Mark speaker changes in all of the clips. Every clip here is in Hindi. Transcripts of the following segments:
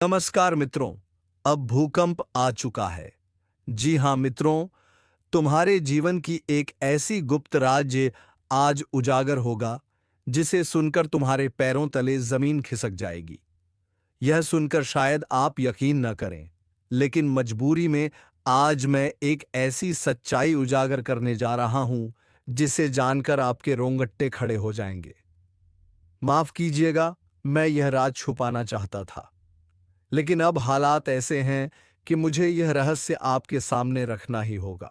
Speaker 1: नमस्कार मित्रों। अब भूकंप आ चुका है। जी हाँ मित्रों, तुम्हारे जीवन की एक ऐसी गुप्त राज्य आज उजागर होगा जिसे सुनकर तुम्हारे पैरों तले जमीन खिसक जाएगी। यह सुनकर शायद आप यकीन न करें, लेकिन मजबूरी में आज मैं एक ऐसी सच्चाई उजागर करने जा रहा हूं जिसे जानकर आपके रोंगटे खड़े हो जाएंगे। माफ कीजिएगा, मैं यह राज छुपाना चाहता था, लेकिन अब हालात ऐसे हैं कि मुझे यह रहस्य आपके सामने रखना ही होगा।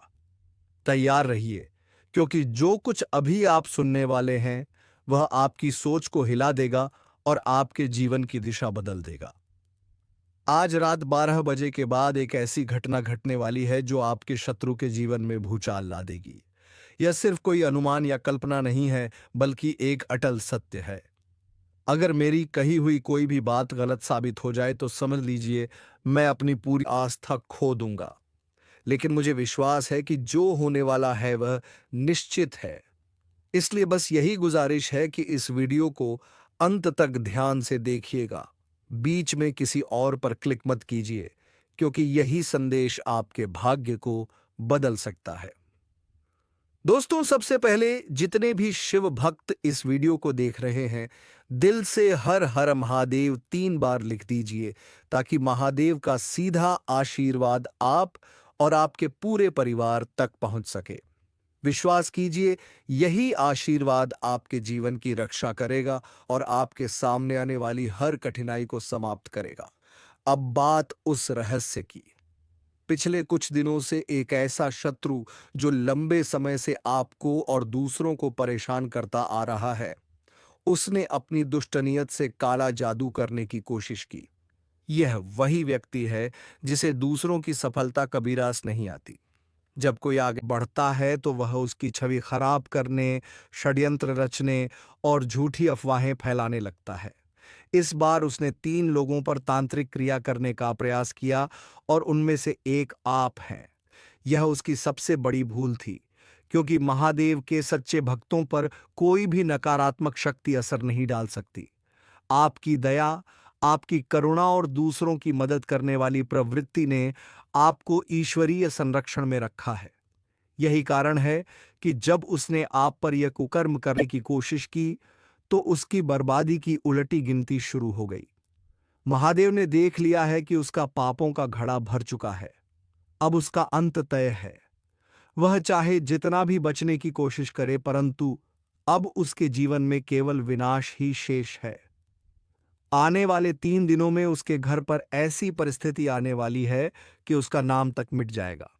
Speaker 1: तैयार रहिए, क्योंकि जो कुछ अभी आप सुनने वाले हैं वह आपकी सोच को हिला देगा और आपके जीवन की दिशा बदल देगा। आज रात 12 बजे के बाद एक ऐसी घटना घटने वाली है जो आपके शत्रु के जीवन में भूचाल ला देगी। यह सिर्फ कोई अनुमान या कल्पना नहीं है, बल्कि एक अटल सत्य है। अगर मेरी कही हुई कोई भी बात गलत साबित हो जाए तो समझ लीजिए मैं अपनी पूरी आस्था खो दूंगा। लेकिन मुझे विश्वास है कि जो होने वाला है वह निश्चित है। इसलिए बस यही गुजारिश है कि इस वीडियो को अंत तक ध्यान से देखिएगा। बीच में किसी और पर क्लिक मत कीजिए, क्योंकि यही संदेश आपके भाग्य को बदल सकता है। दोस्तों, सबसे पहले जितने भी शिव भक्त इस वीडियो को देख रहे हैं, दिल से हर हर महादेव 3 बार लिख दीजिए, ताकि महादेव का सीधा आशीर्वाद आप और आपके पूरे परिवार तक पहुंच सके। विश्वास कीजिए, यही आशीर्वाद आपके जीवन की रक्षा करेगा और आपके सामने आने वाली हर कठिनाई को समाप्त करेगा। अब बात उस रहस्य की। पिछले कुछ दिनों से एक ऐसा शत्रु जो लंबे समय से आपको और दूसरों को परेशान करता आ रहा है, उसने अपनी दुष्ट नीयत से काला जादू करने की कोशिश की। यह वही व्यक्ति है जिसे दूसरों की सफलता कभी रास नहीं आती। जब कोई आगे बढ़ता है तो वह उसकी छवि खराब करने, षड्यंत्र रचने और झूठी अफवाहें फैलाने लगता है। इस बार उसने 3 लोगों पर तांत्रिक क्रिया करने का प्रयास किया और उनमें से एक आप हैं। यह उसकी सबसे बड़ी भूल थी, क्योंकि महादेव के सच्चे भक्तों पर कोई भी नकारात्मक शक्ति असर नहीं डाल सकती। आपकी दया, आपकी करुणा और दूसरों की मदद करने वाली प्रवृत्ति ने आपको ईश्वरीय संरक्षण में रखा है। यही कारण है कि जब उसने आप पर यह कुकर्म करने की कोशिश की, तो उसकी बर्बादी की उलटी गिनती शुरू हो गई। महादेव ने देख लिया है कि उसका पापों का घड़ा भर चुका है। अब उसका अंत तय है। वह चाहे जितना भी बचने की कोशिश करे, परंतु अब उसके जीवन में केवल विनाश ही शेष है। आने वाले 3 दिनों में उसके घर पर ऐसी परिस्थिति आने वाली है कि उसका नाम तक मिट जाएगा।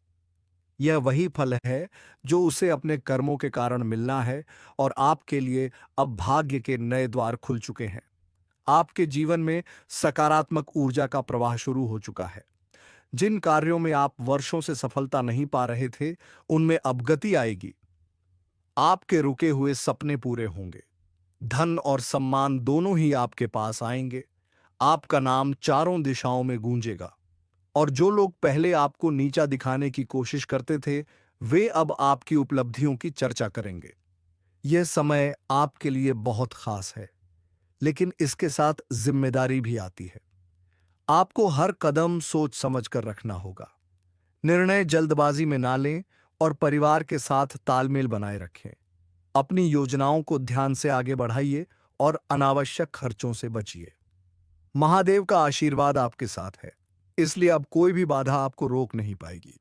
Speaker 1: यह वही फल है जो उसे अपने कर्मों के कारण मिलना है, और आपके लिए अब भाग्य के नए द्वार खुल चुके हैं। आपके जीवन में सकारात्मक ऊर्जा का प्रवाह शुरू हो चुका है। जिन कार्यों में आप वर्षों से सफलता नहीं पा रहे थे, उनमें अब गति आएगी। आपके रुके हुए सपने पूरे होंगे। धन और सम्मान दोनों ही आपके पास आएंगे। आपका नाम चारों दिशाओं में गूंजेगा, और जो लोग पहले आपको नीचा दिखाने की कोशिश करते थे, वे अब आपकी उपलब्धियों की चर्चा करेंगे। यह समय आपके लिए बहुत खास है, लेकिन इसके साथ जिम्मेदारी भी आती है। आपको हर कदम सोच समझ कर रखना होगा। निर्णय जल्दबाजी में ना लें और परिवार के साथ तालमेल बनाए रखें। अपनी योजनाओं को ध्यान से आगे बढ़ाइए और अनावश्यक खर्चों से बचिए। महादेव का आशीर्वाद आपके साथ है, इसलिए अब कोई भी बाधा आपको रोक नहीं पाएगी।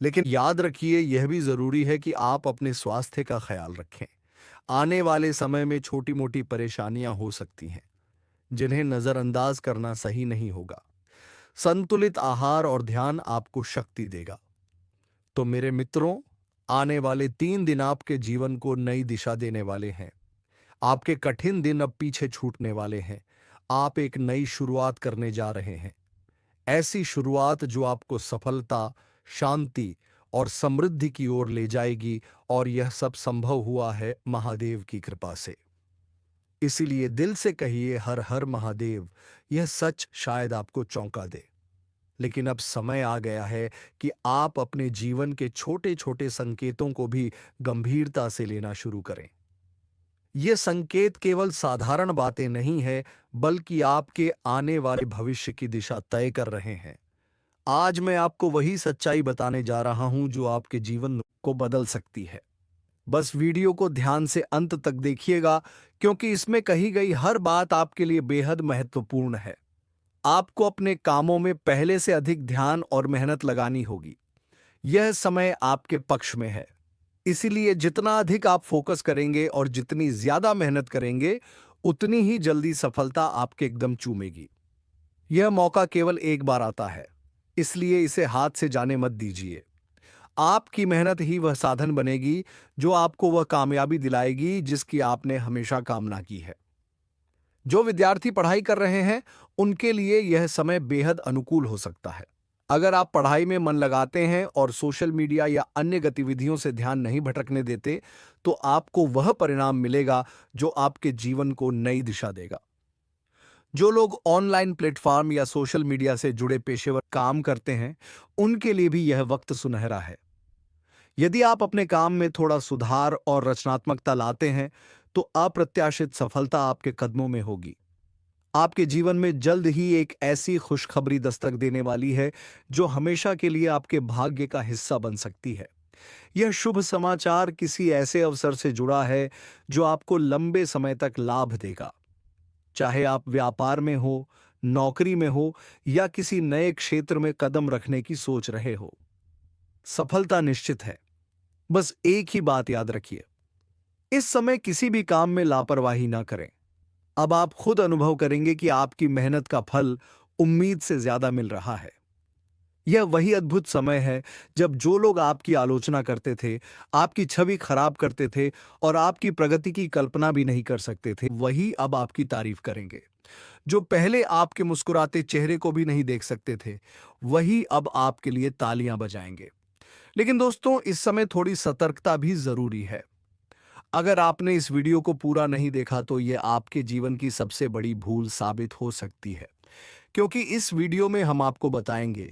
Speaker 1: लेकिन याद रखिए, यह भी जरूरी है कि आप अपने स्वास्थ्य का ख्याल रखें। आने वाले समय में छोटी मोटी परेशानियां हो सकती हैं, जिन्हें नजरअंदाज करना सही नहीं होगा। संतुलित आहार और ध्यान आपको शक्ति देगा। तो मेरे मित्रों, आने वाले 3 दिन आपके जीवन को नई दिशा देने वाले हैं। आपके कठिन दिन अब पीछे छूटने वाले हैं। आप एक नई शुरुआत करने जा रहे हैं। ऐसी शुरुआत जो आपको सफलता, शांति और समृद्धि की ओर ले जाएगी, और यह सब संभव हुआ है महादेव की कृपा से। इसीलिए दिल से कहिए हर हर महादेव। यह सच शायद आपको चौंका दे, लेकिन अब समय आ गया है कि आप अपने जीवन के छोटे छोटे संकेतों को भी गंभीरता से लेना शुरू करें। ये संकेत केवल साधारण बातें नहीं है, बल्कि आपके आने वाले भविष्य की दिशा तय कर रहे हैं। आज मैं आपको वही सच्चाई बताने जा रहा हूं जो आपके जीवन को बदल सकती है। बस वीडियो को ध्यान से अंत तक देखिएगा, क्योंकि इसमें कही गई हर बात आपके लिए बेहद महत्वपूर्ण है। आपको अपने कामों में पहले से अधिक ध्यान और मेहनत लगानी होगी। यह समय आपके पक्ष में है। इसीलिए जितना अधिक आप फोकस करेंगे और जितनी ज्यादा मेहनत करेंगे, उतनी ही जल्दी सफलता आपके एकदम चूमेगी। यह मौका केवल एक बार आता है, इसलिए इसे हाथ से जाने मत दीजिए। आपकी मेहनत ही वह साधन बनेगी जो आपको वह कामयाबी दिलाएगी जिसकी आपने हमेशा कामना की है। जो विद्यार्थी पढ़ाई कर रहे हैं, उनके लिए यह समय बेहद अनुकूल हो सकता है। अगर आप पढ़ाई में मन लगाते हैं और सोशल मीडिया या अन्य गतिविधियों से ध्यान नहीं भटकने देते, तो आपको वह परिणाम मिलेगा जो आपके जीवन को नई दिशा देगा। जो लोग ऑनलाइन प्लेटफॉर्म या सोशल मीडिया से जुड़े पेशेवर काम करते हैं, उनके लिए भी यह वक्त सुनहरा है। यदि आप अपने काम में थोड़ा सुधार और रचनात्मकता लाते हैं, तो अप्रत्याशित सफलता आपके कदमों में होगी। आपके जीवन में जल्द ही एक ऐसी खुशखबरी दस्तक देने वाली है जो हमेशा के लिए आपके भाग्य का हिस्सा बन सकती है। यह शुभ समाचार किसी ऐसे अवसर से जुड़ा है जो आपको लंबे समय तक लाभ देगा। चाहे आप व्यापार में हो, नौकरी में हो या किसी नए क्षेत्र में कदम रखने की सोच रहे हो, सफलता निश्चित है। बस एक ही बात याद रखिए, इस समय किसी भी काम में लापरवाही ना करें। अब आप खुद अनुभव करेंगे कि आपकी मेहनत का फल उम्मीद से ज्यादा मिल रहा है। यह वही अद्भुत समय है जब जो लोग आपकी आलोचना करते थे, आपकी छवि खराब करते थे और आपकी प्रगति की कल्पना भी नहीं कर सकते थे, वही अब आपकी तारीफ करेंगे। जो पहले आपके मुस्कुराते चेहरे को भी नहीं देख सकते थे, वही अब आपके लिए तालियां बजाएंगे। लेकिन दोस्तों, इस समय थोड़ी सतर्कता भी जरूरी है। अगर आपने इस वीडियो को पूरा नहीं देखा तो यह आपके जीवन की सबसे बड़ी भूल साबित हो सकती है, क्योंकि इस वीडियो में हम आपको बताएंगे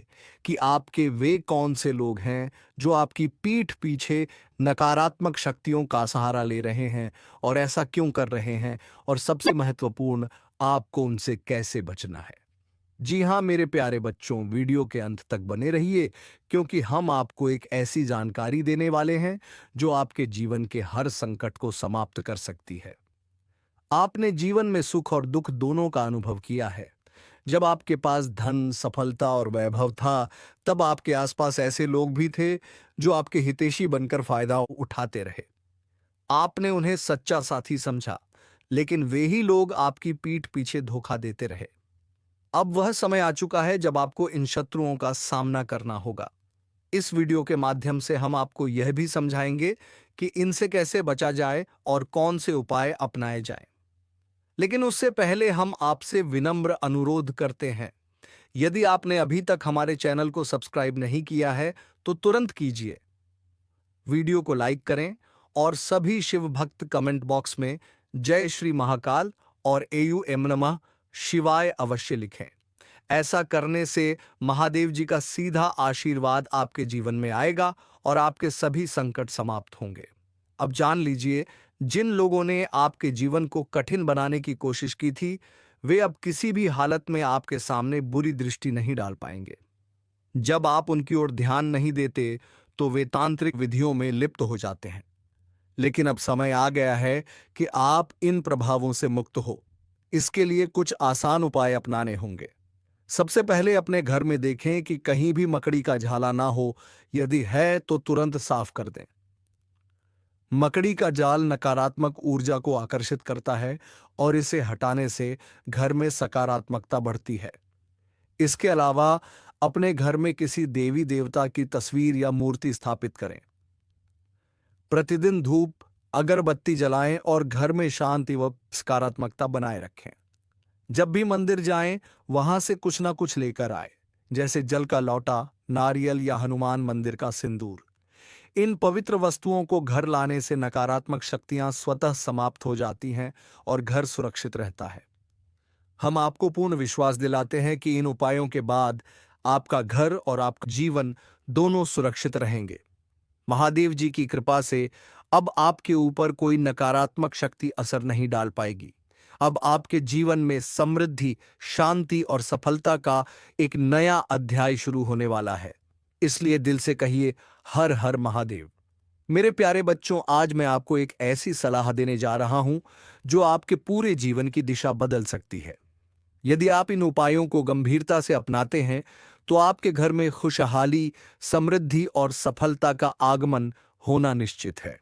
Speaker 1: कि आपके वे कौन से लोग हैं जो आपकी पीठ पीछे नकारात्मक शक्तियों का सहारा ले रहे हैं और ऐसा क्यों कर रहे हैं, और सबसे महत्वपूर्ण, आपको उनसे कैसे बचना है। जी हाँ मेरे प्यारे बच्चों, वीडियो के अंत तक बने रहिए, क्योंकि हम आपको एक ऐसी जानकारी देने वाले हैं जो आपके जीवन के हर संकट को समाप्त कर सकती है। आपने जीवन में सुख और दुख दोनों का अनुभव किया है। जब आपके पास धन, सफलता और वैभव था, तब आपके आसपास ऐसे लोग भी थे जो आपके हितैषी बनकर फायदा उठाते रहे। आपने उन्हें सच्चा साथी समझा, लेकिन वे ही लोग आपकी पीठ पीछे धोखा देते रहे। अब वह समय आ चुका है जब आपको इन शत्रुओं का सामना करना होगा। इस वीडियो के माध्यम से हम आपको यह भी समझाएंगे कि इनसे कैसे बचा जाए और कौन से उपाय अपनाए जाएं। लेकिन उससे पहले हम आपसे विनम्र अनुरोध करते हैं, यदि आपने अभी तक हमारे चैनल को सब्सक्राइब नहीं किया है तो तुरंत कीजिए। वीडियो को लाइक करें और सभी शिव भक्त कमेंट बॉक्स में जय श्री महाकाल और एयू एम नमः शिवाय अवश्य लिखें। ऐसा करने से महादेव जी का सीधा आशीर्वाद आपके जीवन में आएगा और आपके सभी संकट समाप्त होंगे। अब जान लीजिए, जिन लोगों ने आपके जीवन को कठिन बनाने की कोशिश की थी, वे अब किसी भी हालत में आपके सामने बुरी दृष्टि नहीं डाल पाएंगे। जब आप उनकी ओर ध्यान नहीं देते तो वे तांत्रिक विधियों में लिप्त हो जाते हैं। लेकिन अब समय आ गया है कि आप इन प्रभावों से मुक्त हो। इसके लिए कुछ आसान उपाय अपनाने होंगे। सबसे पहले अपने घर में देखें कि कहीं भी मकड़ी का झाला ना हो। यदि है तो तुरंत साफ कर दें। मकड़ी का जाल नकारात्मक ऊर्जा को आकर्षित करता है और इसे हटाने से घर में सकारात्मकता बढ़ती है। इसके अलावा अपने घर में किसी देवी देवता की तस्वीर या मूर्ति स्थापित करें। प्रतिदिन धूप, अगरबत्ती जलाएं और घर में शांति व सकारात्मकता बनाए रखें। जब भी मंदिर जाएं, वहां से कुछ ना कुछ लेकर आए, जैसे जल का लौटा, नारियल या हनुमान मंदिर का सिंदूर। इन पवित्र वस्तुओं को घर लाने से नकारात्मक शक्तियां स्वतः समाप्त हो जाती हैं और घर सुरक्षित रहता है। हम आपको पूर्ण विश्वास दिलाते हैं कि इन उपायों के बाद आपका घर और आपका जीवन दोनों सुरक्षित रहेंगे। महादेव जी की कृपा से अब आपके ऊपर कोई नकारात्मक शक्ति असर नहीं डाल पाएगी। अब आपके जीवन में समृद्धि, शांति और सफलता का एक नया अध्याय शुरू होने वाला है। इसलिए दिल से कहिए, हर हर महादेव। मेरे प्यारे बच्चों, आज मैं आपको एक ऐसी सलाह देने जा रहा हूं जो आपके पूरे जीवन की दिशा बदल सकती है। यदि आप इन उपायों को गंभीरता से अपनाते हैं तो आपके घर में खुशहाली, समृद्धि और सफलता का आगमन होना निश्चित है।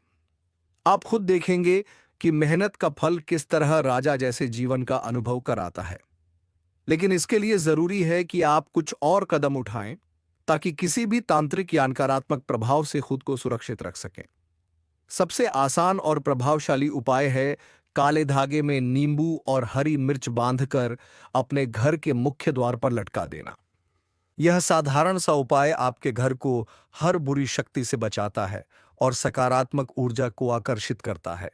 Speaker 1: आप खुद देखेंगे कि मेहनत का फल किस तरह राजा जैसे जीवन का अनुभव कराता है। लेकिन इसके लिए जरूरी है कि आप कुछ और कदम उठाएं ताकि किसी भी तांत्रिक या नकारात्मक प्रभाव से खुद को सुरक्षित रख सकें। सबसे आसान और प्रभावशाली उपाय है काले धागे में नींबू और हरी मिर्च बांधकर अपने घर के मुख्य द्वार पर लटका देना। यह साधारण सा उपाय आपके घर को हर बुरी शक्ति से बचाता है और सकारात्मक ऊर्जा को आकर्षित करता है।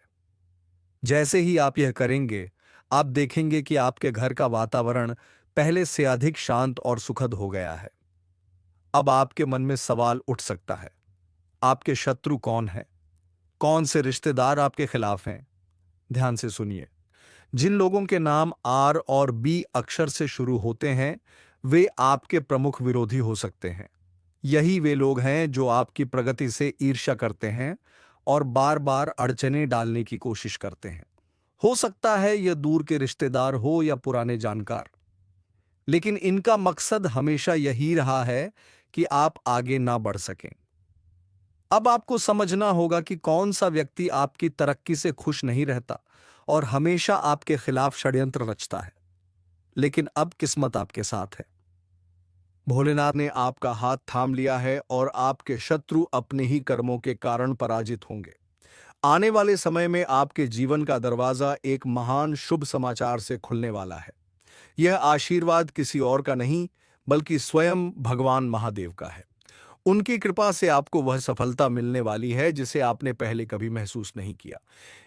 Speaker 1: जैसे ही आप यह करेंगे, आप देखेंगे कि आपके घर का वातावरण पहले से अधिक शांत और सुखद हो गया है। अब आपके मन में सवाल उठ सकता है, आपके शत्रु कौन है? कौन से रिश्तेदार आपके खिलाफ हैं? ध्यान से सुनिए। जिन लोगों के नाम आर और बी अक्षर से शुरू होते हैं, वे आपके प्रमुख विरोधी हो सकते हैं। यही वे लोग हैं जो आपकी प्रगति से ईर्ष्या करते हैं और बार बार अड़चनें डालने की कोशिश करते हैं। हो सकता है यह दूर के रिश्तेदार हो या पुराने जानकार, लेकिन इनका मकसद हमेशा यही रहा है कि आप आगे ना बढ़ सकें। अब आपको समझना होगा कि कौन सा व्यक्ति आपकी तरक्की से खुश नहीं रहता और हमेशा आपके खिलाफ षड्यंत्र रचता है। लेकिन अब किस्मत आपके साथ है। भोलेनाथ ने आपका हाथ थाम लिया है और आपके शत्रु अपने ही कर्मों के कारण पराजित होंगे। आने वाले समय में आपके जीवन का दरवाजा एक महान शुभ समाचार से खुलने वाला है। यह आशीर्वाद किसी और का नहीं, बल्कि स्वयं भगवान महादेव का है। उनकी कृपा से आपको वह सफलता मिलने वाली है जिसे आपने पहले कभी महसूस नहीं किया।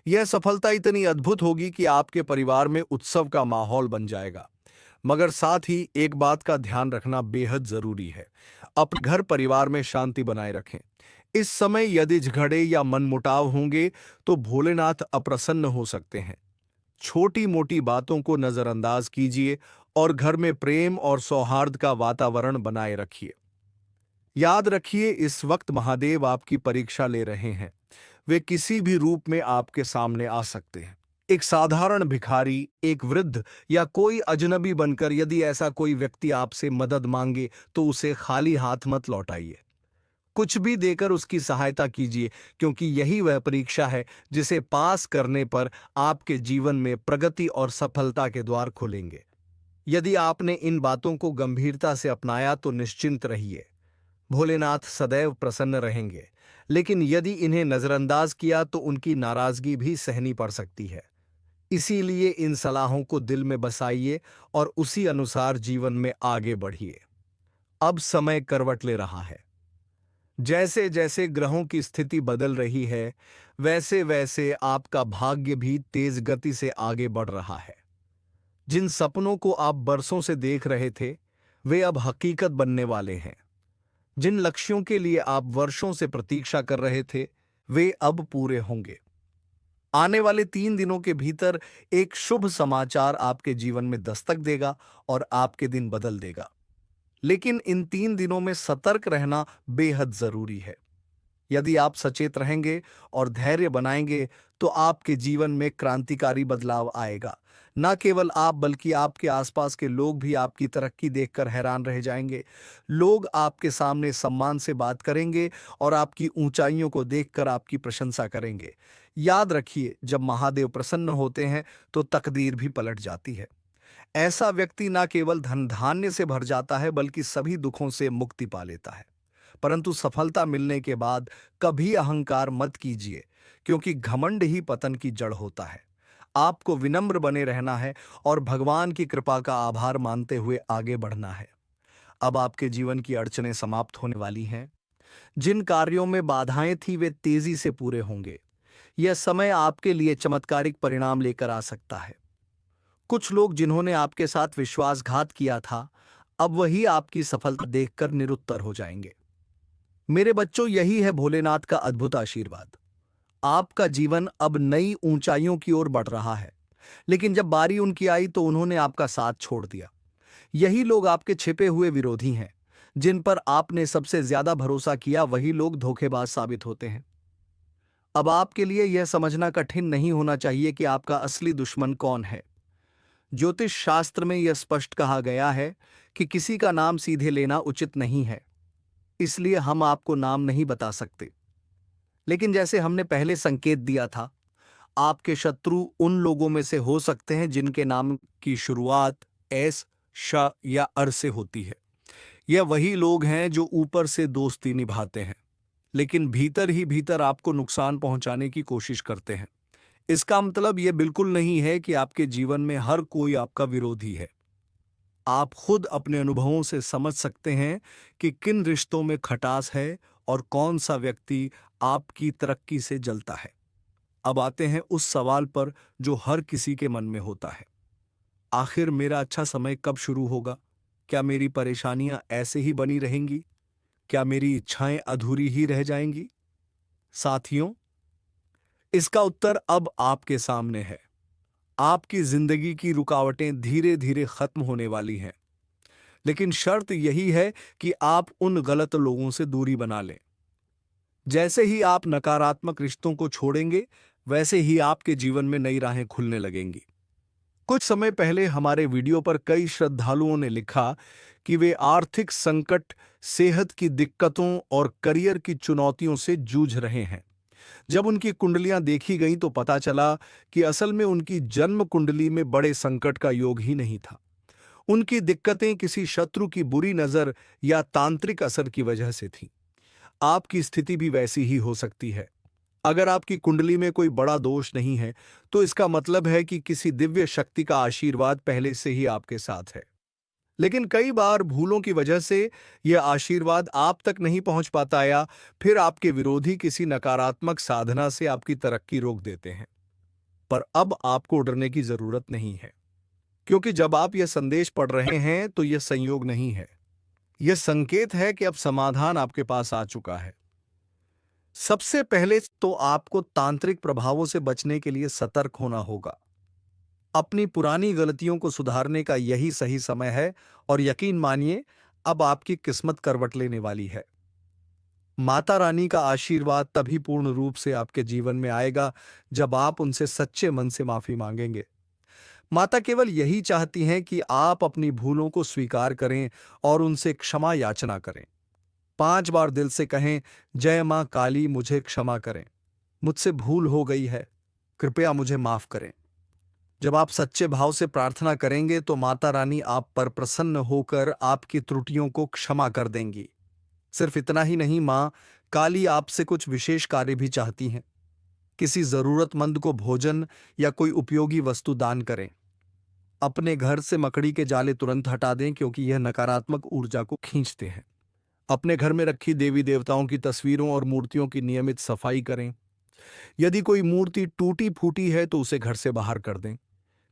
Speaker 1: यह सफलता इतनी अद्भुत होगी कि आपके परिवार में उत्सव का माहौल बन जाएगा। मगर साथ ही एक बात का ध्यान रखना बेहद जरूरी है। अपने घर परिवार में शांति बनाए रखें। इस समय यदि झगड़े या मनमुटाव होंगे तो भोलेनाथ अप्रसन्न हो सकते हैं। छोटी मोटी बातों को नजरअंदाज कीजिए और घर में प्रेम और सौहार्द का वातावरण बनाए रखिए। याद रखिए, इस वक्त महादेव आपकी परीक्षा ले रहे हैं। वे किसी भी रूप में आपके सामने आ सकते हैं। एक साधारण भिखारी, एक वृद्ध या कोई अजनबी बनकर यदि ऐसा कोई व्यक्ति आपसे मदद मांगे तो उसे खाली हाथ मत लौटाइए। कुछ भी देकर उसकी सहायता कीजिए, क्योंकि यही वह परीक्षा है जिसे पास करने पर आपके जीवन में प्रगति और सफलता के द्वार खुलेंगे। यदि आपने इन बातों को गंभीरता से अपनाया तो निश्चिंत रहिए, भोलेनाथ सदैव प्रसन्न रहेंगे। लेकिन यदि इन्हें नजरअंदाज किया तो उनकी नाराजगी भी सहनी पड़ सकती है। इसीलिए इन सलाहों को दिल में बसाइए और उसी अनुसार जीवन में आगे बढ़िए। अब समय करवट ले रहा है। जैसे जैसे ग्रहों की स्थिति बदल रही है, वैसे वैसे आपका भाग्य भी तेज गति से आगे बढ़ रहा है। जिन सपनों को आप बरसों से देख रहे थे, वे अब हकीकत बनने वाले हैं। जिन लक्ष्यों के लिए आप वर्षों से प्रतीक्षा कर रहे थे, वे अब पूरे होंगे। आने वाले 3 दिनों के भीतर एक शुभ समाचार आपके जीवन में दस्तक देगा और आपके दिन बदल देगा। लेकिन इन 3 दिनों में सतर्क रहना बेहद जरूरी है। यदि आप सचेत रहेंगे और धैर्य बनाएंगे तो आपके जीवन में क्रांतिकारी बदलाव आएगा। न केवल आप, बल्कि आपके आसपास के लोग भी आपकी तरक्की देखकर हैरान रह जाएंगे। लोग आपके सामने सम्मान से बात करेंगे और आपकी ऊंचाइयों को देखकर आपकी प्रशंसा करेंगे। याद रखिए, जब महादेव प्रसन्न होते हैं तो तकदीर भी पलट जाती है। ऐसा व्यक्ति न केवल धन धान्य से भर जाता है, बल्कि सभी दुखों से मुक्ति पा लेता है। परंतु सफलता मिलने के बाद कभी अहंकार मत कीजिए, क्योंकि घमंड ही पतन की जड़ होता है। आपको विनम्र बने रहना है और भगवान की कृपा का आभार मानते हुए आगे बढ़ना है। अब आपके जीवन की अड़चनें समाप्त होने वाली हैं। जिन कार्यों में बाधाएं थी, वे तेजी से पूरे होंगे। यह समय आपके लिए चमत्कारिक परिणाम लेकर आ सकता है। कुछ लोग जिन्होंने आपके साथ विश्वासघात किया था, अब वही आपकी सफलता देखकर निरुत्तर हो जाएंगे। मेरे बच्चों, यही है भोलेनाथ का अद्भुत आशीर्वाद। आपका जीवन अब नई ऊंचाइयों की ओर बढ़ रहा है। लेकिन जब बारी उनकी आई तो उन्होंने आपका साथ छोड़ दिया। यही लोग आपके छिपे हुए विरोधी हैं। जिन पर आपने सबसे ज्यादा भरोसा किया वही लोग धोखेबाज साबित होते हैं। अब आपके लिए यह समझना कठिन नहीं होना चाहिए कि आपका असली दुश्मन कौन है। ज्योतिष शास्त्र में यह स्पष्ट कहा गया है कि किसी का नाम सीधे लेना उचित नहीं है, इसलिए हम आपको नाम नहीं बता सकते। लेकिन जैसे हमने पहले संकेत दिया था, आपके शत्रु उन लोगों में से हो सकते हैं जिनके नाम की शुरुआत एस, श या अर से होती है। यह वही लोग हैं जो ऊपर से दोस्ती निभाते हैं, लेकिन भीतर ही भीतर आपको नुकसान पहुंचाने की कोशिश करते हैं। इसका मतलब यह बिल्कुल नहीं है कि आपके जीवन में हर कोई आपका विरोधी है। आप खुद अपने अनुभवों से समझ सकते हैं कि किन रिश्तों में खटास है और कौन सा व्यक्ति आपकी तरक्की से जलता है। अब आते हैं उस सवाल पर जो हर किसी के मन में होता है, आखिर मेरा अच्छा समय कब शुरू होगा? क्या मेरी परेशानियां ऐसे ही बनी रहेंगी? क्या मेरी इच्छाएं अधूरी ही रह जाएंगी? साथियों, इसका उत्तर अब आपके सामने है। आपकी जिंदगी की रुकावटें धीरे धीरे खत्म होने वाली हैं, लेकिन शर्त यही है कि आप उन गलत लोगों से दूरी बना लें। जैसे ही आप नकारात्मक रिश्तों को छोड़ेंगे, वैसे ही आपके जीवन में नई राहें खुलने लगेंगी। कुछ समय पहले हमारे वीडियो पर कई श्रद्धालुओं ने लिखा कि वे आर्थिक संकट, सेहत की दिक्कतों और करियर की चुनौतियों से जूझ रहे हैं। जब उनकी कुंडलियां देखी गईं तो पता चला कि असल में उनकी जन्म कुंडली में बड़े संकट का योग ही नहीं था। उनकी दिक्कतें किसी शत्रु की बुरी नजर या तांत्रिक असर की वजह से थीं। आपकी स्थिति भी वैसी ही हो सकती है। अगर आपकी कुंडली में कोई बड़ा दोष नहीं है, तो इसका मतलब है कि किसी दिव्य शक्ति का आशीर्वाद पहले से ही आपके साथ है। लेकिन कई बार भूलों की वजह से यह आशीर्वाद आप तक नहीं पहुंच पाता, या फिर आपके विरोधी किसी नकारात्मक साधना से आपकी तरक्की रोक देते हैं। पर अब आपको डरने की जरूरत नहीं है, क्योंकि जब आप यह संदेश पढ़ रहे हैं तो यह संयोग नहीं है। यह संकेत है कि अब समाधान आपके पास आ चुका है। सबसे पहले तो आपको तांत्रिक प्रभावों से बचने के लिए सतर्क होना होगा। अपनी पुरानी गलतियों को सुधारने का यही सही समय है, और यकीन मानिए, अब आपकी किस्मत करवट लेने वाली है। माता रानी का आशीर्वाद तभी पूर्ण रूप से आपके जीवन में आएगा जब आप उनसे सच्चे मन से माफी मांगेंगे। माता केवल यही चाहती हैं कि आप अपनी भूलों को स्वीकार करें और उनसे क्षमा याचना करें। 5 बार दिल से कहें, जय मां काली, मुझे क्षमा करें, मुझसे भूल हो गई है, कृपया मुझे माफ करें। जब आप सच्चे भाव से प्रार्थना करेंगे तो माता रानी आप पर प्रसन्न होकर आपकी त्रुटियों को क्षमा कर देंगी। सिर्फ इतना ही नहीं, मां काली आपसे कुछ विशेष कार्य भी चाहती हैं। किसी जरूरतमंद को भोजन या कोई उपयोगी वस्तु दान करें। अपने घर से मकड़ी के जाले तुरंत हटा दें, क्योंकि यह नकारात्मक ऊर्जा को खींचते हैं। अपने घर में रखी देवी देवताओं की तस्वीरों और मूर्तियों की नियमित सफाई करें। यदि कोई मूर्ति टूटी फूटी है तो उसे घर से बाहर कर दें,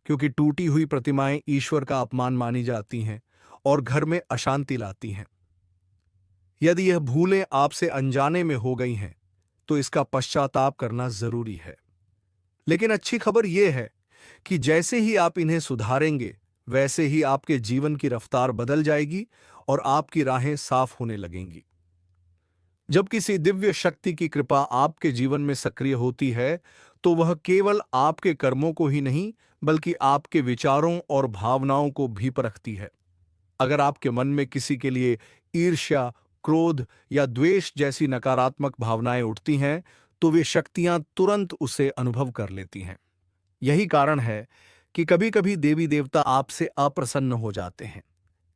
Speaker 1: क्योंकि टूटी हुई प्रतिमाएं ईश्वर का अपमान मानी जाती हैं और घर में अशांति लाती हैं। यदि यह भूलें आपसे अनजाने में हो गई हैं, तो इसका पश्चाताप करना जरूरी है। लेकिन अच्छी खबर यह है कि जैसे ही आप इन्हें सुधारेंगे, वैसे ही आपके जीवन की रफ्तार बदल जाएगी और आपकी राहें साफ होने लगेंगी। जब किसी दिव्य शक्ति की कृपा आपके जीवन में सक्रिय होती है, तो वह केवल आपके कर्मों को ही नहीं, बल्कि आपके विचारों और भावनाओं को भी परखती है। अगर आपके मन में किसी के लिए ईर्ष्या, क्रोध या द्वेष जैसी नकारात्मक भावनाएं उठती हैं, तो वे शक्तियां तुरंत उसे अनुभव कर लेती हैं। यही कारण है कि कभी-कभी देवी देवता आपसे अप्रसन्न हो जाते हैं।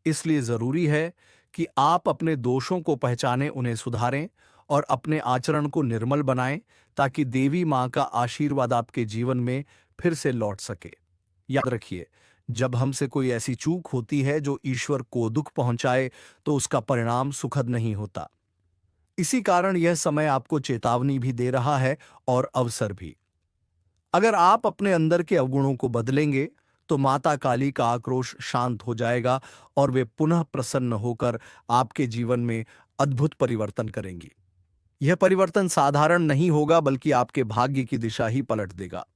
Speaker 1: इसलिए जरूरी है कि आप अपने दोषों को पहचानें, उन्हें सुधारें और अपने आचरण को निर्मल बनाएं, ताकि देवी मां का आशीर्वाद आपके जीवन में फिर से लौट सके। याद रखिए, जब हमसे कोई ऐसी चूक होती है जो ईश्वर को दुख पहुंचाए, तो उसका परिणाम सुखद नहीं होता। इसी कारण यह समय आपको चेतावनी भी दे रहा है और अवसर भी। अगर आप अपने अंदर के अवगुणों को बदलेंगे, तो माता काली का आक्रोश शांत हो जाएगा और वे पुनः प्रसन्न होकर आपके जीवन में अद्भुत परिवर्तन करेंगी। यह परिवर्तन साधारण नहीं होगा, बल्कि आपके भाग्य की दिशा ही पलट देगा।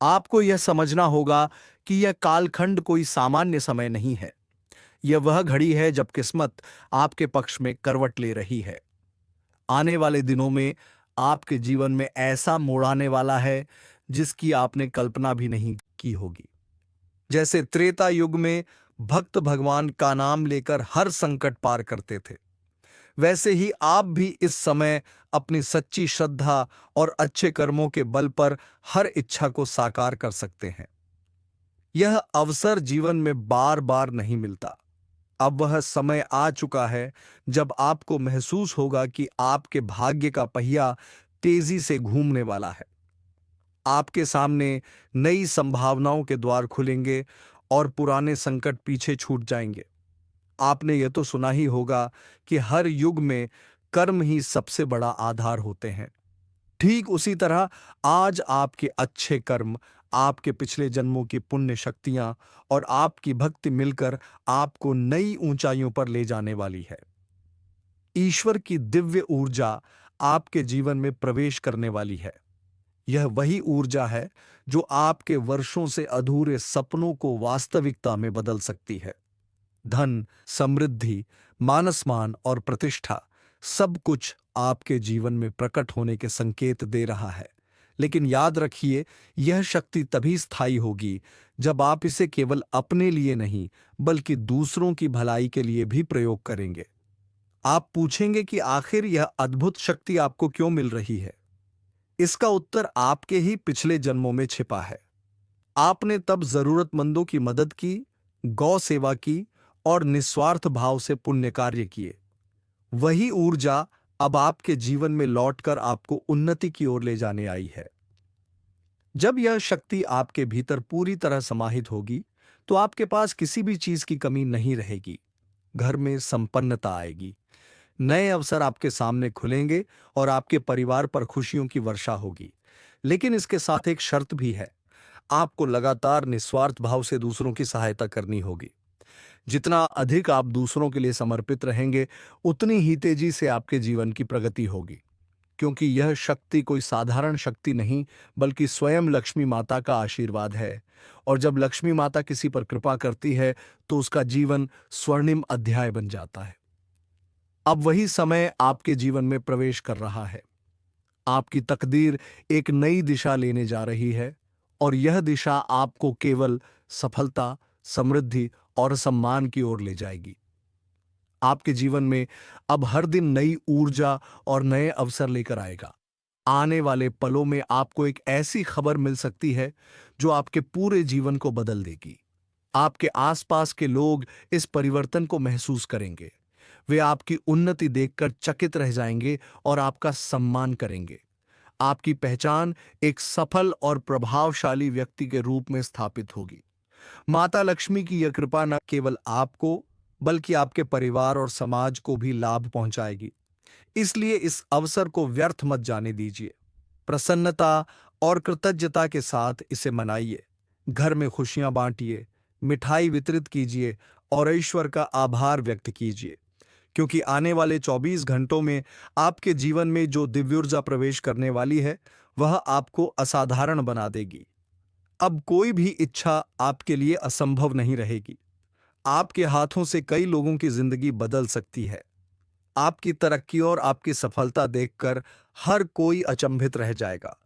Speaker 1: आपको यह समझना होगा कि यह कालखंड कोई सामान्य समय नहीं है। यह वह घड़ी है जब किस्मत आपके पक्ष में करवट ले रही है। आने वाले दिनों में आपके जीवन में ऐसा मोड़ आने वाला है जिसकी आपने कल्पना भी नहीं की होगी। जैसे त्रेता युग में भक्त भगवान का नाम लेकर हर संकट पार करते थे, वैसे ही आप भी इस समय अपनी सच्ची श्रद्धा और अच्छे कर्मों के बल पर हर इच्छा को साकार कर सकते हैं। यह अवसर जीवन में बार बार नहीं मिलता। अब वह समय आ चुका है जब आपको महसूस होगा कि आपके भाग्य का पहिया तेजी से घूमने वाला है। आपके सामने नई संभावनाओं के द्वार खुलेंगे और पुराने संकट पीछे छूट जाएंगे। आपने यह तो सुना ही होगा कि हर युग में कर्म ही सबसे बड़ा आधार होते हैं। ठीक उसी तरह आज आपके अच्छे कर्म, आपके पिछले जन्मों की पुण्य शक्तियां और आपकी भक्ति मिलकर आपको नई ऊंचाइयों पर ले जाने वाली है। ईश्वर की दिव्य ऊर्जा आपके जीवन में प्रवेश करने वाली है। यह वही ऊर्जा है जो आपके वर्षों से अधूरे सपनों को वास्तविकता में बदल सकती है। धन, समृद्धि, मानसमान और प्रतिष्ठा सब कुछ आपके जीवन में प्रकट होने के संकेत दे रहा है। लेकिन याद रखिए, यह शक्ति तभी स्थायी होगी जब आप इसे केवल अपने लिए नहीं, बल्कि दूसरों की भलाई के लिए भी प्रयोग करेंगे। आप पूछेंगे कि आखिर यह अद्भुत शक्ति आपको क्यों मिल रही है? इसका उत्तर आपके ही पिछले जन्मों में छिपा है। आपने तब जरूरतमंदों की मदद की, गौ सेवा की और निस्वार्थ भाव से पुण्य कार्य किए। वही ऊर्जा अब आपके जीवन में लौटकर आपको उन्नति की ओर ले जाने आई है। जब यह शक्ति आपके भीतर पूरी तरह समाहित होगी, तो आपके पास किसी भी चीज की कमी नहीं रहेगी। घर में संपन्नता आएगी, नए अवसर आपके सामने खुलेंगे और आपके परिवार पर खुशियों की वर्षा होगी। लेकिन इसके साथ एक शर्त भी है। आपको लगातार निस्वार्थ भाव से दूसरों की सहायता करनी होगी। जितना अधिक आप दूसरों के लिए समर्पित रहेंगे, उतनी ही तेजी से आपके जीवन की प्रगति होगी। क्योंकि यह शक्ति कोई साधारण शक्ति नहीं, बल्कि स्वयं लक्ष्मी माता का आशीर्वाद है। और जब लक्ष्मी माता किसी पर कृपा करती है, तो उसका जीवन स्वर्णिम अध्याय बन जाता है। अब वही समय आपके जीवन में प्रवेश कर रहा है। आपकी तकदीर एक नई दिशा लेने जा रही है, और यह दिशा आपको केवल सफलता, समृद्धि और सम्मान की ओर ले जाएगी। आपके जीवन में अब हर दिन नई ऊर्जा और नए अवसर लेकर आएगा। आने वाले पलों में आपको एक ऐसी खबर मिल सकती है जो आपके पूरे जीवन को बदल देगी। आपके आसपास के लोग इस परिवर्तन को महसूस करेंगे। वे आपकी उन्नति देखकर चकित रह जाएंगे और आपका सम्मान करेंगे। आपकी पहचान एक सफल और प्रभावशाली व्यक्ति के रूप में स्थापित होगी। माता लक्ष्मी की यह कृपा न केवल आपको, बल्कि आपके परिवार और समाज को भी लाभ पहुंचाएगी। इसलिए इस अवसर को व्यर्थ मत जाने दीजिए। प्रसन्नता और कृतज्ञता के साथ इसे मनाइए। घर में खुशियां बांटिए, मिठाई वितरित कीजिए और ईश्वर का आभार व्यक्त कीजिए। क्योंकि आने वाले 24 घंटों में आपके जीवन में जो दिव्योर्जा प्रवेश करने वाली है, वह आपको असाधारण बना देगी। अब कोई भी इच्छा आपके लिए असंभव नहीं रहेगी। आपके हाथों से कई लोगों की जिंदगी बदल सकती है। आपकी तरक्की और आपकी सफलता देखकर हर कोई अचंभित रह जाएगा।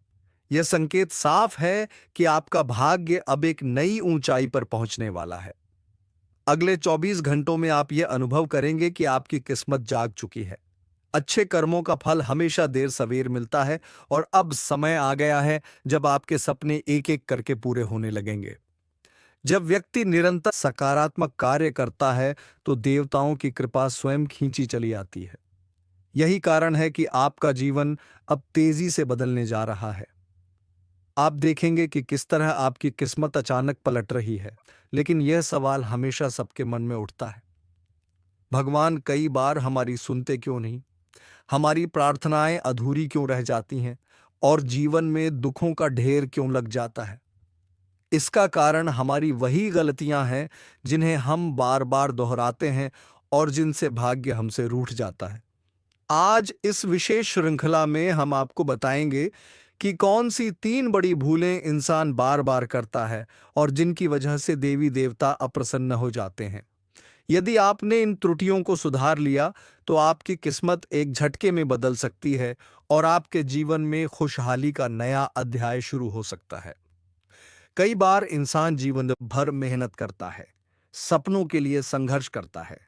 Speaker 1: यह संकेत साफ है कि आपका भाग्य अब एक नई ऊंचाई पर पहुंचने वाला है। अगले 24 घंटों में आप यह अनुभव करेंगे कि आपकी किस्मत जाग चुकी है। अच्छे कर्मों का फल हमेशा देर सवेर मिलता है, और अब समय आ गया है जब आपके सपने एक एक करके पूरे होने लगेंगे। जब व्यक्ति निरंतर सकारात्मक कार्य करता है, तो देवताओं की कृपा स्वयं खींची चली आती है। यही कारण है कि आपका जीवन अब तेजी से बदलने जा रहा है। आप देखेंगे कि किस तरह आपकी किस्मत अचानक पलट रही है। लेकिन यह सवाल हमेशा सबके मन में उठता है, भगवान कई बार हमारी सुनते क्यों नहीं? हमारी प्रार्थनाएं अधूरी क्यों रह जाती हैं? और जीवन में दुखों का ढेर क्यों लग जाता है? इसका कारण हमारी वही गलतियां हैं जिन्हें हम बार बार दोहराते हैं और जिनसे भाग्य हमसे रूठ जाता है। आज इस विशेष श्रृंखला में हम आपको बताएंगे कि कौन सी 3 बड़ी भूलें इंसान बार बार करता है और जिनकी वजह से देवी देवता अप्रसन्न हो जाते हैं। यदि आपने इन त्रुटियों को सुधार लिया तो आपकी किस्मत एक झटके में बदल सकती है और आपके जीवन में खुशहाली का नया अध्याय शुरू हो सकता है। कई बार इंसान जीवन भर मेहनत करता है, सपनों के लिए संघर्ष करता है,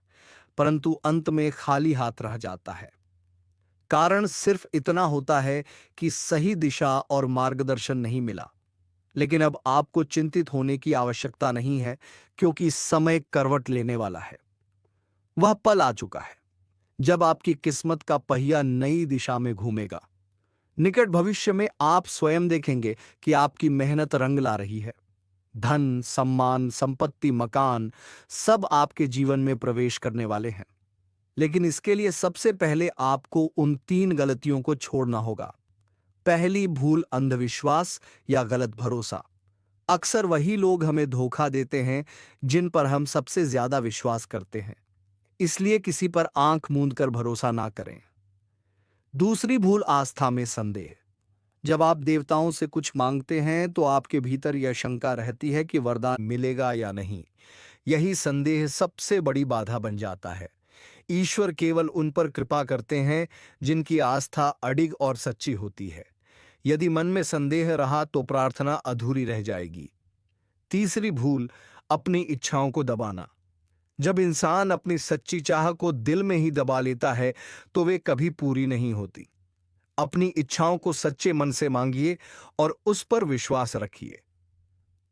Speaker 1: परंतु अंत में खाली हाथ रह जाता है। कारण सिर्फ इतना होता है कि सही दिशा और मार्गदर्शन नहीं मिला। लेकिन अब आपको चिंतित होने की आवश्यकता नहीं है, क्योंकि समय करवट लेने वाला है। वह पल आ चुका है जब आपकी किस्मत का पहिया नई दिशा में घूमेगा। निकट भविष्य में आप स्वयं देखेंगे कि आपकी मेहनत रंग ला रही है। धन, सम्मान, संपत्ति, मकान सब आपके जीवन में प्रवेश करने वाले हैं। लेकिन इसके लिए सबसे पहले आपको उन 3 गलतियों को छोड़ना होगा। पहली भूल, अंधविश्वास या गलत भरोसा। अक्सर वही लोग हमें धोखा देते हैं जिन पर हम सबसे ज्यादा विश्वास करते हैं। इसलिए किसी पर आंख मूंद कर भरोसा ना करें। दूसरी भूल, आस्था में संदेह। जब आप देवताओं से कुछ मांगते हैं तो आपके भीतर यह शंका रहती है कि वरदान मिलेगा या नहीं। यही संदेह सबसे बड़ी बाधा बन जाता है। ईश्वर केवल उन पर कृपा करते हैं जिनकी आस्था अडिग और सच्ची होती है। यदि मन में संदेह रहा तो प्रार्थना अधूरी रह जाएगी। तीसरी भूल, अपनी इच्छाओं को दबाना। जब इंसान अपनी सच्ची चाह को दिल में ही दबा लेता है तो वे कभी पूरी नहीं होती। अपनी इच्छाओं को सच्चे मन से मांगिए और उस पर विश्वास रखिए,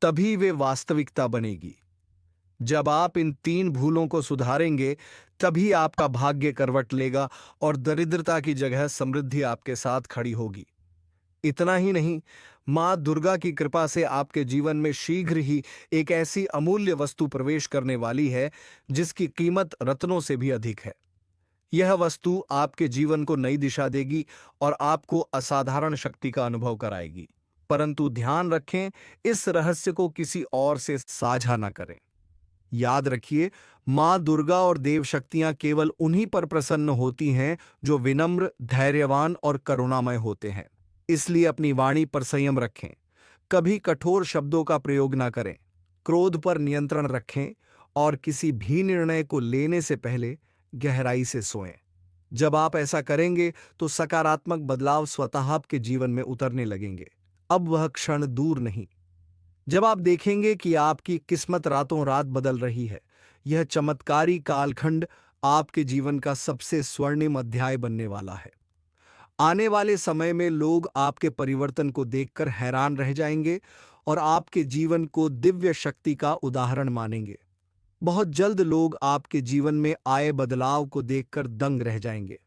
Speaker 1: तभी वे वास्तविकता बनेगी। जब आप इन 3 भूलों को सुधारेंगे तभी आपका भाग्य करवट लेगा और दरिद्रता की जगह समृद्धि आपके साथ खड़ी होगी। इतना ही नहीं, मां दुर्गा की कृपा से आपके जीवन में शीघ्र ही एक ऐसी अमूल्य वस्तु प्रवेश करने वाली है जिसकी कीमत रत्नों से भी अधिक है। यह वस्तु आपके जीवन को नई दिशा देगी और आपको असाधारण शक्ति का अनुभव कराएगी। परंतु ध्यान रखें, इस रहस्य को किसी और से साझा ना करें। याद रखिए, मां दुर्गा और देव शक्तियां केवल उन्हीं पर प्रसन्न होती हैं जो विनम्र, धैर्यवान और करुणामय होते हैं। इसलिए अपनी वाणी पर संयम रखें, कभी कठोर शब्दों का प्रयोग ना करें, क्रोध पर नियंत्रण रखें और किसी भी निर्णय को लेने से पहले गहराई से सोएं। जब आप ऐसा करेंगे तो सकारात्मक बदलाव स्वतः आपके जीवन में उतरने लगेंगे। अब वह क्षण दूर नहीं जब आप देखेंगे कि आपकी किस्मत रातों रात बदल रही है। यह चमत्कारी कालखंड आपके जीवन का सबसे स्वर्णिम अध्याय बनने वाला है। आने वाले समय में लोग आपके परिवर्तन को देखकर हैरान रह जाएंगे और आपके जीवन को दिव्य शक्ति का उदाहरण मानेंगे। बहुत जल्द लोग आपके जीवन में आए बदलाव को देखकर दंग रह जाएंगे।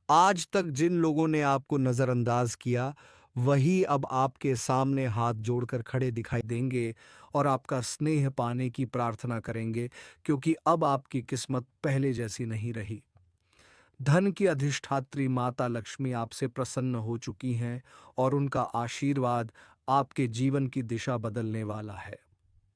Speaker 1: आज तक जिन लोगों ने आपको नजरअंदाज किया, वही अब आपके सामने हाथ जोड़कर खड़े दिखाई देंगे और आपका स्नेह पाने की प्रार्थना करेंगे, क्योंकि अब आपकी किस्मत पहले जैसी नहीं रही। धन की अधिष्ठात्री माता लक्ष्मी आपसे प्रसन्न हो चुकी हैं और उनका आशीर्वाद आपके जीवन की दिशा बदलने वाला है।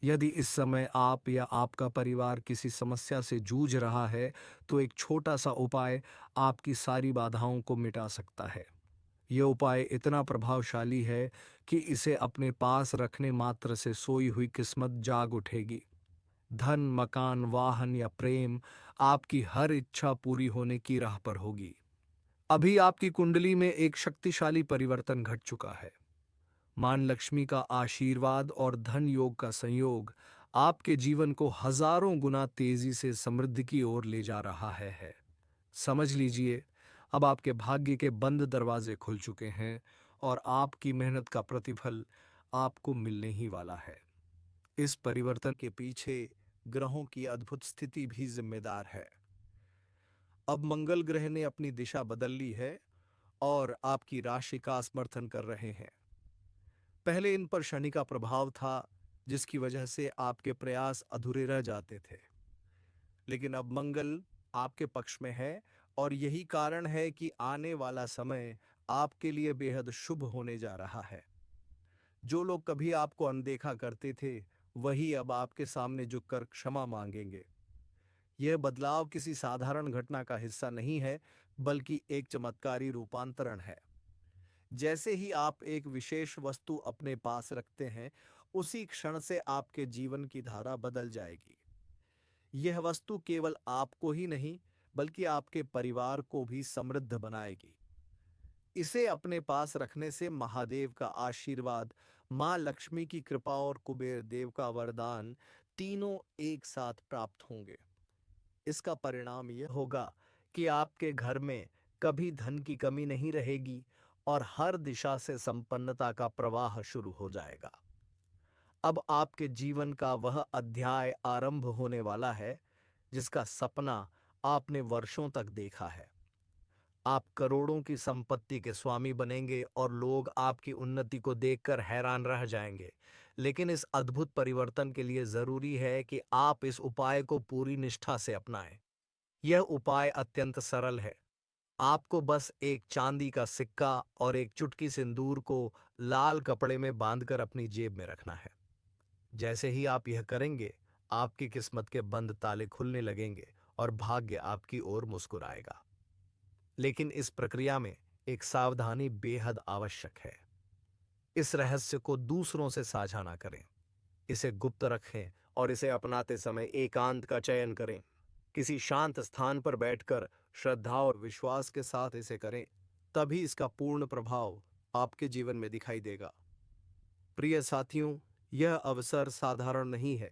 Speaker 1: यदि इस समय आप या आपका परिवार किसी समस्या से जूझ रहा है तो एक छोटा सा उपाय आपकी सारी बाधाओं को मिटा सकता है। यह उपाय इतना प्रभावशाली है कि इसे अपने पास रखने मात्र से सोई हुई किस्मत जाग उठेगी। धन, मकान, वाहन या प्रेम, आपकी हर इच्छा पूरी होने की राह पर होगी। अभी आपकी कुंडली में एक शक्तिशाली परिवर्तन घट चुका है। मान लक्ष्मी का आशीर्वाद और धन योग का संयोग आपके जीवन को हजारों गुना तेजी से समृद्धि की ओर ले जा रहा है। समझ लीजिए, अब आपके भाग्य के बंद दरवाजे खुल चुके हैं और आपकी मेहनत का प्रतिफल आपको मिलने ही वाला है। इस परिवर्तन के पीछे ग्रहों की अद्भुत स्थिति भी जिम्मेदार है। अब मंगल ग्रह ने अपनी दिशा बदल ली है और आपकी राशि का समर्थन कर रहे हैं। पहले इन पर शनि का प्रभाव था, जिसकी वजह से आपके प्रयास अधूरे रह जाते थे। लेकिन अब मंगल आपके पक्ष में है और यही कारण है कि आने वाला समय आपके लिए बेहद शुभ होने जा रहा है। जो लोग कभी आपको अनदेखा करते थे, वही अब आपके सामने झुककर क्षमा मांगेंगे। यह बदलाव किसी साधारण घटना का हिस्सा नहीं है, बल्कि एक चमत्कारी रूपांतरण है। जैसे ही आप एक विशेष वस्तु अपने पास रखते हैं, उसी क्षण से आपके जीवन की धारा बदल जाएगी। यह वस्तु केवल आपको ही नहीं, बल्कि आपके परिवार को भी समृद्ध बनाएगी। इसे अपने पास रखने से महादेव का आशीर्वाद, मां लक्ष्मी की कृपा और कुबेर देव का वरदान तीनों एक साथ प्राप्त होंगे। इसका परिणाम यह होगा कि आपके घर में कभी धन की कमी नहीं रहेगी और हर दिशा से संपन्नता का प्रवाह शुरू हो जाएगा। अब आपके जीवन का वह अध्याय आरंभ होने वाला है जिसका सपना आपने वर्षों तक देखा है। आप करोड़ों की संपत्ति के स्वामी बनेंगे और लोग आपकी उन्नति को देखकर हैरान रह जाएंगे। लेकिन इस अद्भुत परिवर्तन के लिए जरूरी है कि आप इस उपाय को पूरी निष्ठा से अपनाएं। यह उपाय अत्यंत सरल है। आपको बस एक चांदी का सिक्का और एक चुटकी सिंदूर को लाल कपड़े में बांधकर अपनी जेब में रखना है। जैसे ही आप यह करेंगे, आपकी किस्मत के बंद ताले खुलने लगेंगे और भाग्य आपकी ओर मुस्कुराएगा। लेकिन इस प्रक्रिया में एक सावधानी बेहद आवश्यक है। इस रहस्य को दूसरों से साझा ना करें। इसे गुप्त रखें और इसे अपनाते समय एकांत का चयन करें। किसी शांत स्थान पर बैठकर श्रद्धा और विश्वास के साथ इसे करें, तभी इसका पूर्ण प्रभाव आपके जीवन में दिखाई देगा। प्रिय साथियों, यह अवसर साधारण नहीं है।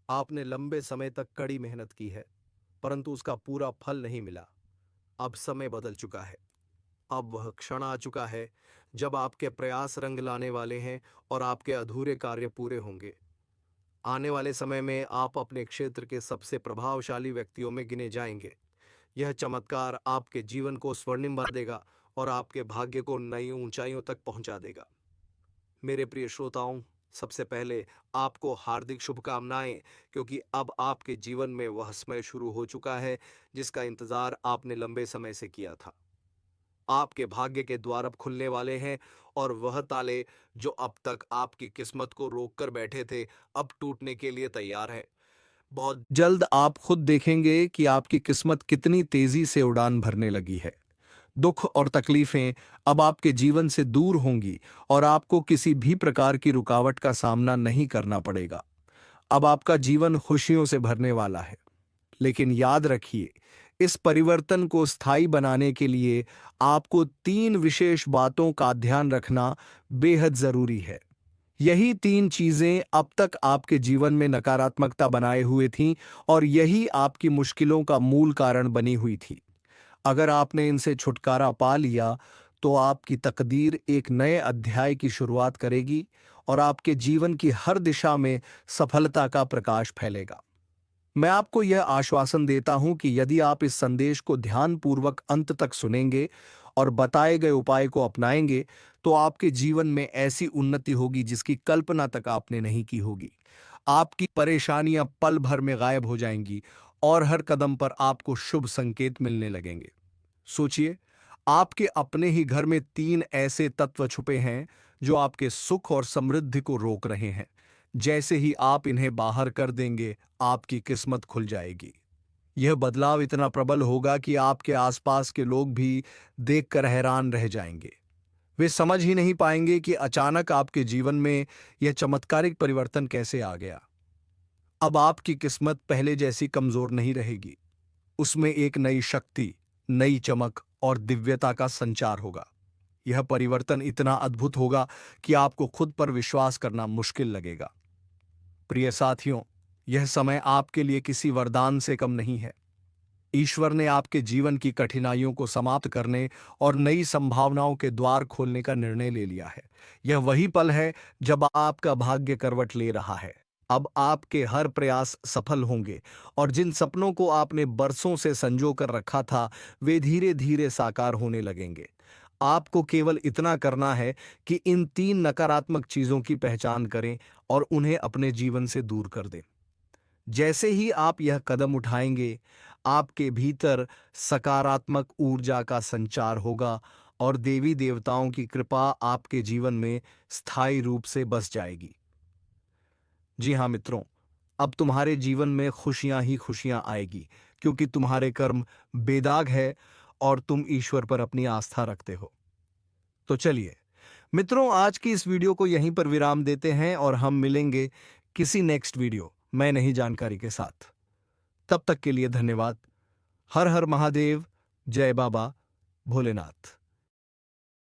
Speaker 1: आपने लंबे समय तक कड़ी मेहनत की है, परंतु उसका पूरा फल नहीं मिला। अब समय बदल चुका है। अब वह क्षण आ चुका है जब आपके प्रयास रंग लाने वाले हैं और आपके अधूरे कार्य पूरे होंगे। आने वाले समय में आप अपने क्षेत्र के सबसे प्रभावशाली व्यक्तियों में गिने जाएंगे। यह चमत्कार आपके जीवन को स्वर्णिम बना देगा और आपके भाग्य को नई ऊंचाइयों तक पहुंचा देगा। मेरे प्रिय श्रोताओं, सबसे पहले आपको हार्दिक शुभकामनाएं, क्योंकि अब आपके जीवन में वह समय शुरू हो चुका है जिसका इंतजार आपने लंबे समय से किया था। आपके भाग्य के द्वार अब खुलने वाले हैं और वह ताले जो अब तक आपकी किस्मत को रोक कर बैठे थे, अब टूटने के लिए तैयार हैं। बहुत जल्द आप खुद देखेंगे कि आपकी किस्मत कितनी तेजी से उड़ान भरने लगी है। दुख और तकलीफें अब आपके जीवन से दूर होंगी और आपको किसी भी प्रकार की रुकावट का सामना नहीं करना पड़ेगा। अब आपका जीवन खुशियों से भरने वाला है। लेकिन याद रखिए, इस परिवर्तन को स्थायी बनाने के लिए आपको 3 विशेष बातों का ध्यान रखना बेहद जरूरी है। यही 3 चीजें अब तक आपके जीवन में नकारात्मकता बनाए हुए थीं और यही आपकी मुश्किलों का मूल कारण बनी हुई थी। अगर आपने इनसे छुटकारा पा लिया, तो आपकी तकदीर एक नए अध्याय की शुरुआत करेगी और आपके जीवन की हर दिशा में सफलता का प्रकाश फैलेगा। मैं आपको यह आश्वासन देता हूं कि यदि आप इस संदेश को ध्यानपूर्वक अंत तक सुनेंगे और बताए गए उपाय को अपनाएंगे, तो आपके जीवन में ऐसी उन्नति होगी जिसकी कल्पना तक आपने नहीं की होगी। आपकी परेशानियां पल भर में गायब हो जाएंगी और हर कदम पर आपको शुभ संकेत मिलने लगेंगे। सोचिए, आपके अपने ही घर में 3 ऐसे तत्व छुपे हैं जो आपके सुख और समृद्धि को रोक रहे हैं। जैसे ही आप इन्हें बाहर कर देंगे, आपकी किस्मत खुल जाएगी। यह बदलाव इतना प्रबल होगा कि आपके आसपास के लोग भी देखकर हैरान रह जाएंगे। वे समझ ही नहीं पाएंगे कि अचानक आपके जीवन में यह चमत्कारिक परिवर्तन कैसे आ गया। अब आपकी किस्मत पहले जैसी कमजोर नहीं रहेगी। उसमें एक नई शक्ति, नई चमक और दिव्यता का संचार होगा। यह परिवर्तन इतना अद्भुत होगा कि आपको खुद पर विश्वास करना मुश्किल लगेगा। प्रिय साथियों, यह समय आपके लिए किसी वरदान से कम नहीं है। ईश्वर ने आपके जीवन की कठिनाइयों को समाप्त करने और नई संभावनाओं के द्वार खोलने का निर्णय ले लिया है। यह वही पल है जब आपका भाग्य करवट ले रहा है। अब आपके हर प्रयास सफल होंगे और जिन सपनों को आपने बरसों से संजो कर रखा था, वे धीरे धीरे साकार होने लगेंगे। आपको केवल इतना करना है कि इन 3 नकारात्मक चीजों की पहचान करें और उन्हें अपने जीवन से दूर कर दें। जैसे ही आप यह कदम उठाएंगे, आपके भीतर सकारात्मक ऊर्जा का संचार होगा और देवी देवताओं की कृपा आपके जीवन में स्थायी रूप से बस जाएगी। जी हाँ मित्रों, अब तुम्हारे जीवन में खुशियां ही खुशियां आएगी, क्योंकि तुम्हारे कर्म बेदाग है और तुम ईश्वर पर अपनी आस्था रखते हो। तो चलिए मित्रों, आज की इस वीडियो को यहीं पर विराम देते हैं और हम मिलेंगे किसी नेक्स्ट वीडियो में नई जानकारी के साथ। तब तक के लिए धन्यवाद। हर हर महादेव। जय बाबा भोलेनाथ।